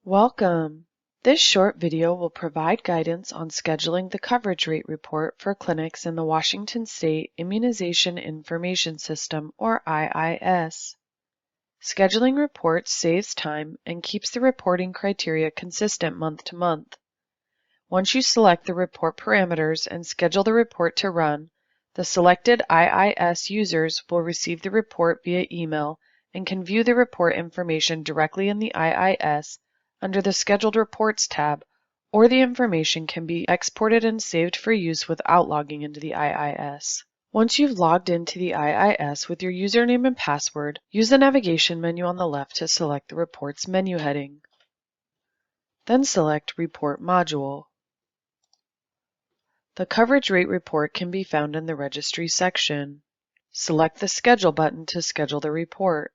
Welcome! This short video will provide guidance on scheduling the coverage rate report for clinics in the Washington State Immunization Information System, or IIS. Scheduling reports saves time and keeps the reporting criteria consistent month to month. Once you select the report parameters and schedule the report to run, the selected IIS users will receive the report via email and can view the report information directly in the IIS under the Scheduled Reports tab, or the information can be exported and saved for use without logging into the IIS. Once you've logged into the IIS with your username and password, use the navigation menu on the left to select the report's menu heading. Then select Report Module. The coverage rate report can be found in the Registry section. Select the Schedule button to schedule the report.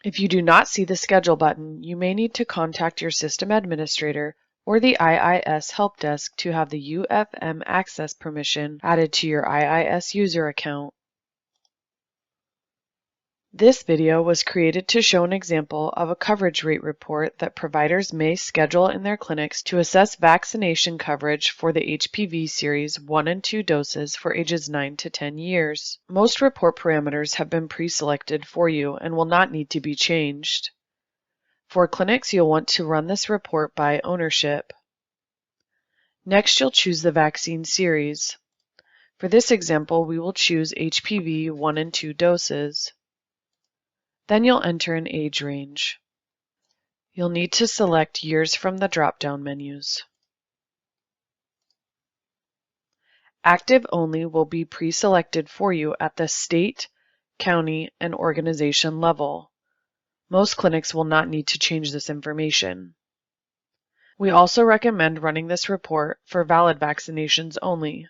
If you do not see the Schedule button, you may need to contact your system administrator or the IIS Help Desk to have the UFM access permission added to your IIS user account. This video was created to show an example of a coverage rate report that providers may schedule in their clinics to assess vaccination coverage for the HPV series 1 and 2 doses for ages 9 to 10 years. Most report parameters have been pre-selected for you and will not need to be changed. For clinics, you'll want to run this report by ownership. Next, you'll choose the vaccine series. For this example, we will choose HPV 1 and 2 doses. Then you'll enter an age range. You'll need to select years from the drop-down menus. Active only will be pre-selected for you at the state, county, and organization level. Most clinics will not need to change this information. We also recommend running this report for valid vaccinations only.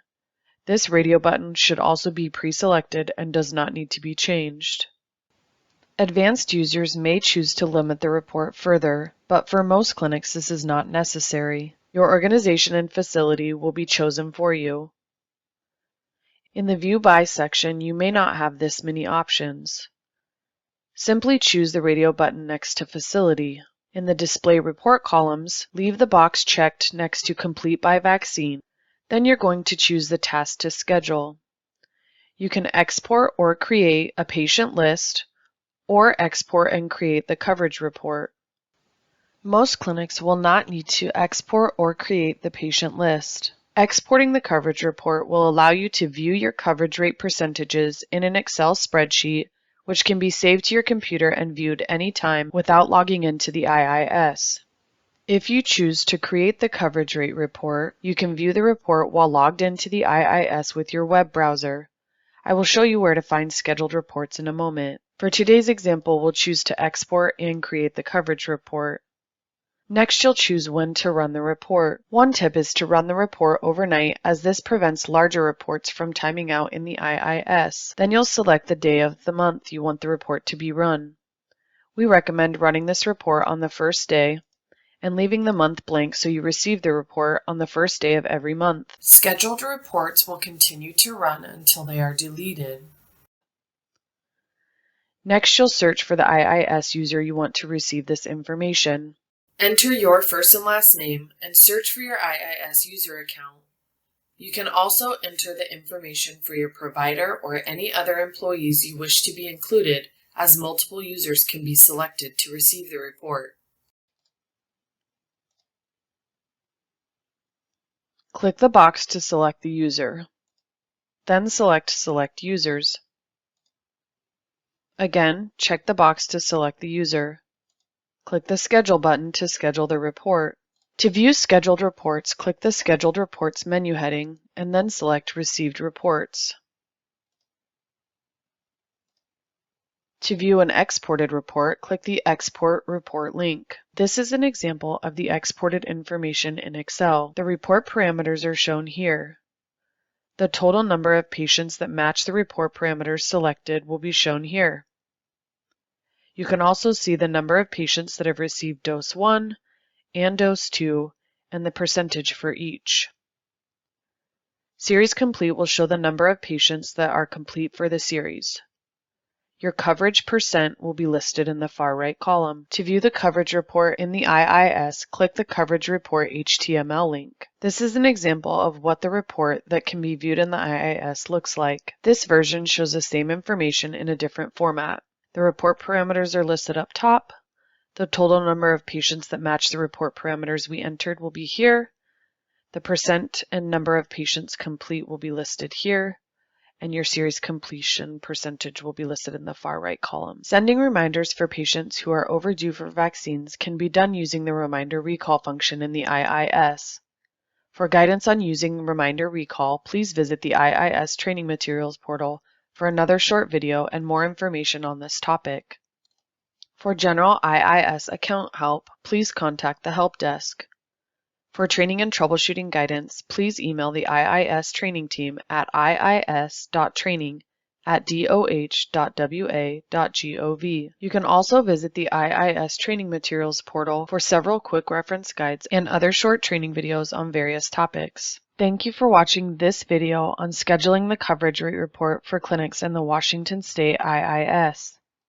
This radio button should also be pre-selected and does not need to be changed. Advanced users may choose to limit the report further, but for most clinics this is not necessary. Your organization and facility will be chosen for you. In the View By section, you may not have this many options. Simply choose the radio button next to Facility. In the Display Report columns, leave the box checked next to Complete by Vaccine. Then you're going to choose the task to schedule. You can export or create a patient list, or export and create the coverage report. Most clinics will not need to export or create the patient list. Exporting the coverage report will allow you to view your coverage rate percentages in an Excel spreadsheet, which can be saved to your computer and viewed anytime without logging into the IIS. If you choose to create the coverage rate report, you can view the report while logged into the IIS with your web browser. I will show you where to find scheduled reports in a moment. For today's example, we'll choose to export and create the coverage report. Next, you'll choose when to run the report. One tip is to run the report overnight, as this prevents larger reports from timing out in the IIS. Then you'll select the day of the month you want the report to be run. We recommend running this report on the first day and leaving the month blank so you receive the report on the first day of every month. Scheduled reports will continue to run until they are deleted. Next, you'll search for the IIS user you want to receive this information. Enter your first and last name and search for your IIS user account. You can also enter the information for your provider or any other employees you wish to be included, as multiple users can be selected to receive the report. Click the box to select the user. Then select Select Users. Again, check the box to select the user. Click the Schedule button to schedule the report. To view scheduled reports, click the Scheduled Reports menu heading and then select Received Reports. To view an exported report, click the Export Report link. This is an example of the exported information in Excel. The report parameters are shown here. The total number of patients that match the report parameters selected will be shown here. You can also see the number of patients that have received dose 1 and dose 2 and the percentage for each. Series Complete will show the number of patients that are complete for the series. Your coverage percent will be listed in the far right column. To view the coverage report in the IIS, click the Coverage Report HTML link. This is an example of what the report that can be viewed in the IIS looks like. This version shows the same information in a different format. The report parameters are listed up top. The total number of patients that match the report parameters we entered will be here. The percent and number of patients complete will be listed here, and your series completion percentage will be listed in the far right column. Sending reminders for patients who are overdue for vaccines can be done using the Reminder Recall function in the IIS. For guidance on using Reminder Recall, please visit the IIS Training Materials portal for another short video and more information on this topic. For general IIS account help, please contact the Help Desk. For training and troubleshooting guidance, please email the IIS training team at iis.training@doh.wa.gov. You can also visit the IIS Training Materials portal for several quick reference guides and other short training videos on various topics. Thank you for watching this video on scheduling the coverage rate report for clinics in the Washington State IIS.